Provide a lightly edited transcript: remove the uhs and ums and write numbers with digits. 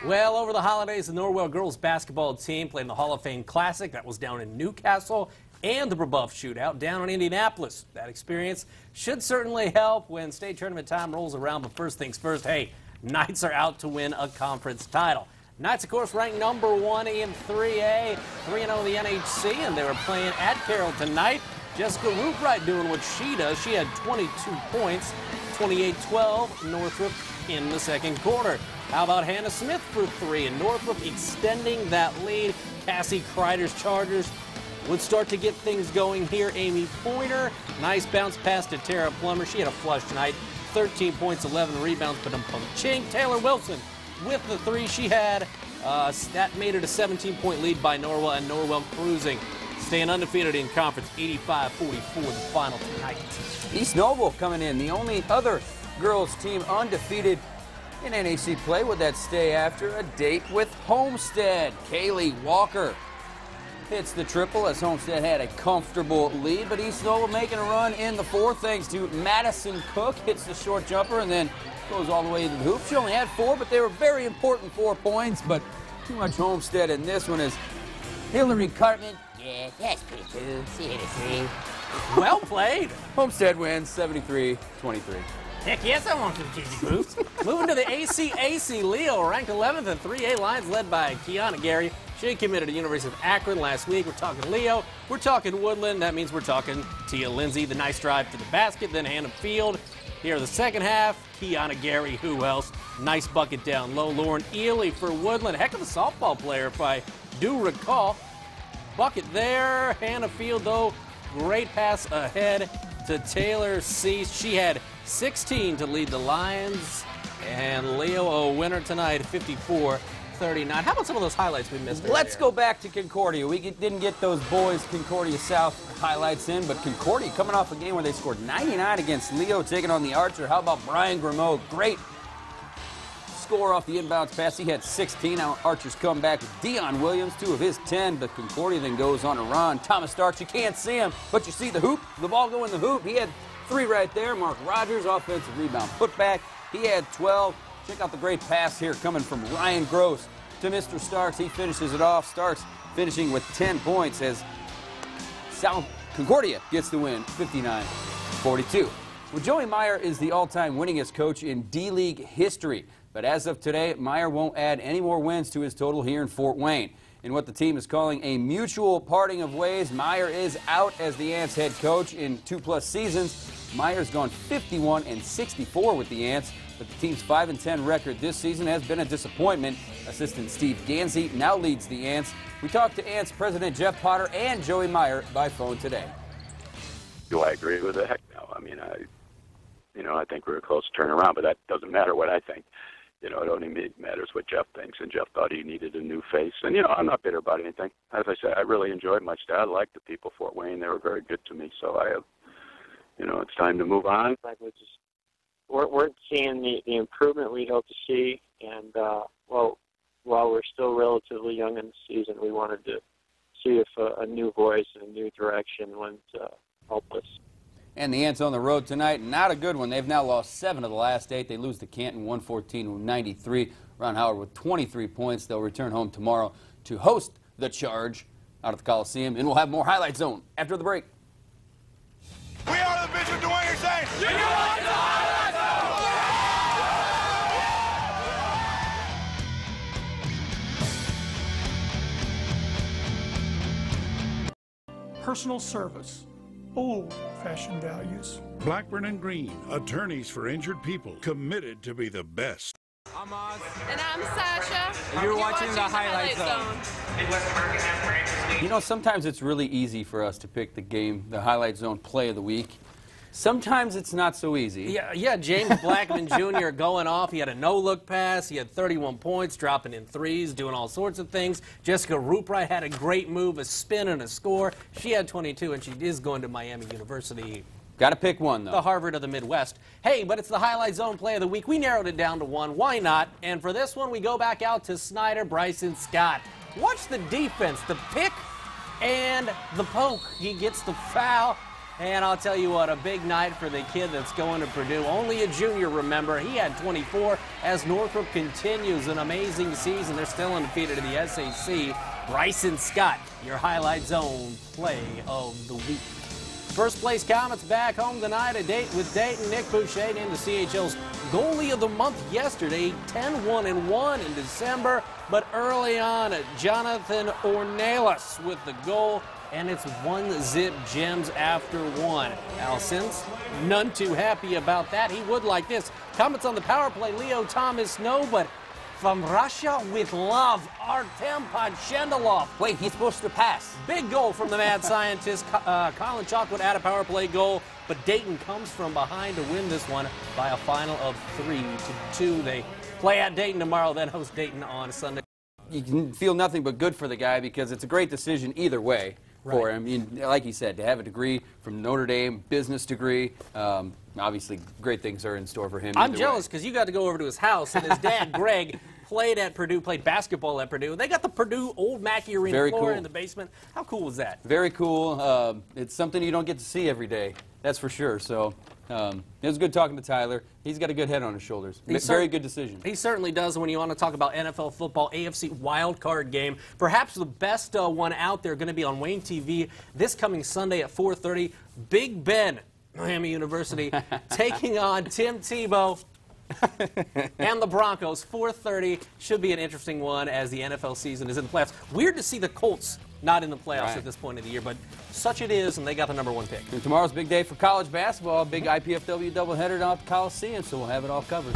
Well, over the holidays, the Norwell girls basketball team played in the Hall of Fame Classic. That was down in Newcastle, and the Brebeuf Shootout down in Indianapolis. That experience should certainly help when state tournament time rolls around. But first things first, hey, Knights are out to win a conference title. Knights, of course, ranked number 1 in 3A, 3-0 in the NHC, and they were playing at Carroll tonight. Jessica Rootbright doing what she does. She had 22 points, 28-12, Northrop in the second quarter. How about Hannah Smith for 3, and Northrop extending that lead. Cassie Kreider's Chargers would start to get things going here. Amy Pointer, nice bounce pass to Tara Plummer. She had a flush tonight, 13 points, 11 rebounds, but chink. Taylor Wilson with the 3 she had. That made it a 17-point lead by Norwell, and Norwell cruising, staying undefeated in conference, 85-44 the final tonight. East Noble coming in, the only other girls team undefeated in NAC play. Would that stay after a date with Homestead? Kaylee Walker hits the triple as Homestead had a comfortable lead, but East Noble making a run in the fourth thanks to Madison Cook. Hits the short jumper and then goes all the way to the hoop. She only had 4, but they were very important 4 points, but too much Homestead in this one is Hillary Cartman. Yeah, that's pretty cool. She hit a 3. Well played. Homestead wins 73-23. Heck yes, I want some cheesy groups. Moving to the ACAC, Leo ranked 11th in 3A Lions, led by Kiana Gary. She committed to the University of Akron last week. We're talking Leo. We're talking Woodland. That means we're talking Tia Lindsay. The nice drive to the basket, then Hannah Field. Here the second half, Kiana Gary, who else? Nice bucket down low. Lauren Ely for Woodland. Heck of a softball player, if I do recall. Bucket there. Hannah Field, though, great pass ahead to Taylor Cease. She had 16 to lead the Lions. And Leo, a winner tonight, 54-39. How about some of those highlights we missed? Let's go back to Concordia. We didn't get those boys Concordia South highlights in, but Concordia coming off a game where they scored 99 against Leo, taking on the Archer. How about Brian Grimaud? Great score off the inbounds pass. He had 16. Now Archer's come back with Dion Williams, 2 of his 10, but Concordia then goes on a run. Thomas Starks, you can't see him, but you see the hoop. The ball go in the hoop. He had 3 right there. Mark Rogers, offensive rebound putback. He had 12. Check out the great pass here coming from Ryan Gross to Mr. Starks. He finishes it off. Starks finishing with 10 points as South Concordia gets the win, 59-42. Well, Joey Meyer is the all-time winningest coach in D-League history. But as of today, Meyer won't add any more wins to his total here in Fort Wayne. In what the team is calling a mutual parting of ways, Meyer is out as the Ants head coach in 2+ seasons. Meyer's gone 51-64 with the Ants, but the team's 5-10 record this season has been a disappointment. Assistant Steve Gansey now leads the Ants. We talked to Ants President Jeff Potter and Joey Meyer by phone today. Do I agree with it? Heck no. I mean, I think we're close to turning around, but that doesn't matter what I think. It only matters what Jeff thinks, and Jeff thought he needed a new face. And, I'm not bitter about anything. As I said, I really enjoyed my stay. I liked the people of Fort Wayne. They were very good to me, so I have, it's time to move on. We're seeing the improvement we hope to see, and, while we're still relatively young in the season, we wanted to see if a new voice and a new direction went to help us. And the Ants on the road tonight, not a good one. They've now lost 7 of the last 8. They lose to Canton 114-93. Ron Howard with 23 points. They'll return home tomorrow to host the Charge out of the Coliseum. And we'll have more Highlight Zone after the break. We are the bitch with Dwayne Hussein. You want the Highlight Zone. Personal service. Old-fashioned values. Blackburn and Green, attorneys for injured people, committed to be the best. I'm Oz. And I'm Sasha. And you're watching the Highlight Zone. Sometimes it's really easy for us to pick the Highlight Zone play of the week. Sometimes it's not so easy. Yeah, James Blackman Jr. going off. He had a no-look pass. He had 31 points, dropping in threes, doing all sorts of things. Jessica Rootbright had a great move, a spin and a score. She had 22, and she is going to Miami University. Got to pick one, though. The Harvard of the Midwest. Hey, but it's the Highlight Zone play of the week. We narrowed it down to 1. Why not? And for this one, we go back out to Snyder Bryson Scott. Watch the defense, the pick and the poke. He gets the foul. And I'll tell you what, a big night for the kid that's going to Purdue. Only a junior, remember. He had 24 as Northrop continues an amazing season. They're still undefeated in the SAC. Bryson Scott, your Highlight Zone play of the week. First place Comets back home tonight with Dayton. Nick Boucher named the CHL's goalie of the month yesterday, 10-1-1 in December. But early on, Jonathan Ornelas with the goal, and it's 1-0 Gems after one. Al Sims, none too happy about that. He would like this. Comets on the power play, Leo Thomas, no, but from Russia with love, Artem Podshendalov. Wait, he's supposed to pass. Big goal from the mad scientist. Colin Chalkwood had a power play goal, but Dayton comes from behind to win this one by a final of 3-2. They play at Dayton tomorrow, then host Dayton on Sunday. You can feel nothing but good for the guy because it's a great decision either way for him. I mean, like he said, to have a degree from Notre Dame, business degree, obviously great things are in store for him. I'm jealous because you got to go over to his house, and his dad, Greg, played at Purdue, played basketball at Purdue. They got the Purdue Old Mackey Arena floor in the basement. How cool was that? Very cool. It's something you don't get to see every day, that's for sure. So it was good talking to Tyler. He's got a good head on his shoulders. Very good decision. He certainly does. When you want to talk about NFL football, AFC wildcard game, perhaps the best one out there going to be on Wayne TV this coming Sunday at 4:30. Big Ben, Miami University, taking on Tim Tebow and the Broncos. 4:30 should be an interesting one as the NFL season is in the playoffs. Weird to see the Colts not in the playoffs at this point of the year, but such it is, and they got the #1 pick. And tomorrow's a big day for college basketball. Big IPFW doubleheader down at the Coliseum, so we'll have it all covered.